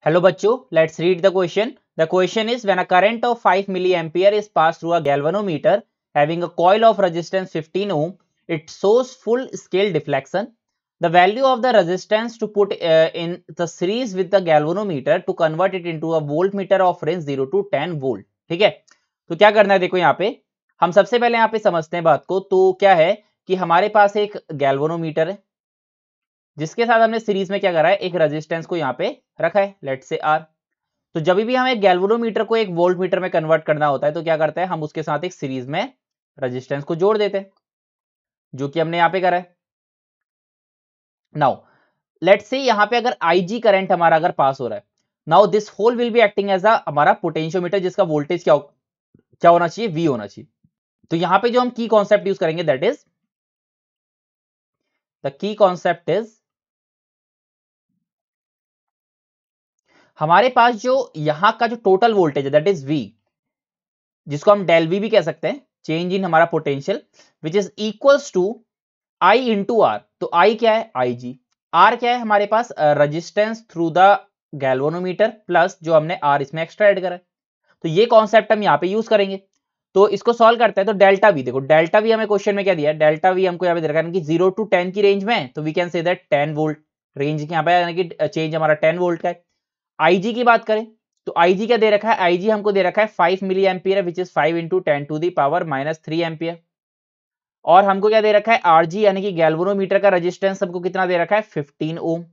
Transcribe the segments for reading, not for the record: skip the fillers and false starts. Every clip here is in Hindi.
Hello bachcho, let's read the question. The question is when a current of 5 milliampere is passed through a galvanometer having a coil of resistance 15 ohm, it shows full scale deflection. The value of the resistance to put in the series with the galvanometer to convert it into a voltmeter of range 0 to 10 volt. ठीक है, तो क्या करना है, देखो यहाँ पे हम सबसे पहले यहाँ पे समझते हैं बात को। तो क्या है कि हमारे पास एक गैल्वेनोमीटर है जिसके साथ हमने सीरीज में क्या करा है, एक रेजिस्टेंस को यहाँ पे रखा है, लेट से आर। तो जब भी हमें गैल्वेनोमीटर को एक वोल्ट मीटर में कन्वर्ट करना होता है तो क्या करते हैं, हम उसके साथ एक सीरीज में रेजिस्टेंस को जोड़ देते हैं, जो कि हमने यहाँ पे करा है। नाउ लेट्स से यहाँ पे अगर IG करंट हमारा अगर पास हो रहा है, now this whole will be acting as a हमारा पोटेंशियोमीटर, जिसका वोल्टेज क्या होना चाहिए, V होना चाहिए। तो यहाँ पे जो हम की कॉन्सेप्ट यूज करेंगे, that is the key concept is हमारे पास जो यहां का जो टोटल वोल्टेज है दैट इज V, जिसको हम डेल V भी कह सकते हैं, चेंज इन हमारा potential, which is equals to I into R. तो I क्या है, IG। R क्या है हमारे पास, resistance through the galvanometer plus जो हमने R इसमें एक्स्ट्रा ऐड करा है। तो ये कॉन्सेप्ट हम यहाँ पे यूज करेंगे। तो इसको सॉल्व करते हैं। तो डेल्टा V, देखो डेल्टा V हमें क्वेश्चन में क्या दिया है, डेल्टा V हमको यहाँ पे दे रखा है कि 0 to 10 की रेंज में, तो we can say that 10 volt range के यहाँ पे, यानी कि चेंज हमारा 10 वोल्ट का है। IG की बात करें तो IG क्या दे रखा है, IG हमको दे रखा है 5 milliampere, which is 5 into 10 to the power -3 ampere. और हमको क्या दे रखा है, RG यानी कि गैल्वेनोमीटर का रेजिस्टेंस हमको कितना दे रखा है, 15 ओम।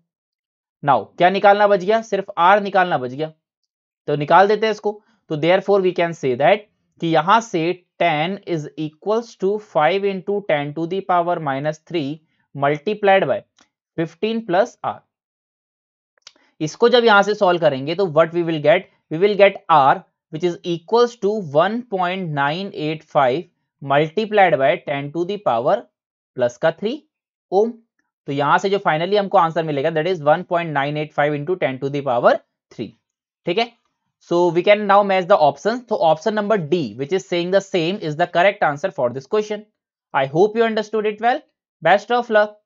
नाउ क्या निकालना बच गया, सिर्फ R निकालना बच गया, तो निकाल देते हैं इसको। तो therefore we can say that कि यहां से 10 is equals to 5 into 10 to the power -3 multiplied by 15 plus R। इसको जब यहां से सॉल्व करेंगे तो what we will get R which is equals to 1.985 multiplied by 10 to the power plus का 3 ओम। तो यहां से जो फाइनली हमको आंसर मिलेगा that is 1.985 into 10 to the power 3। ठीक है, so we can now match the option. तो option number D which is saying the same is the correct answer for this question. I hope you understood it well. Best of luck.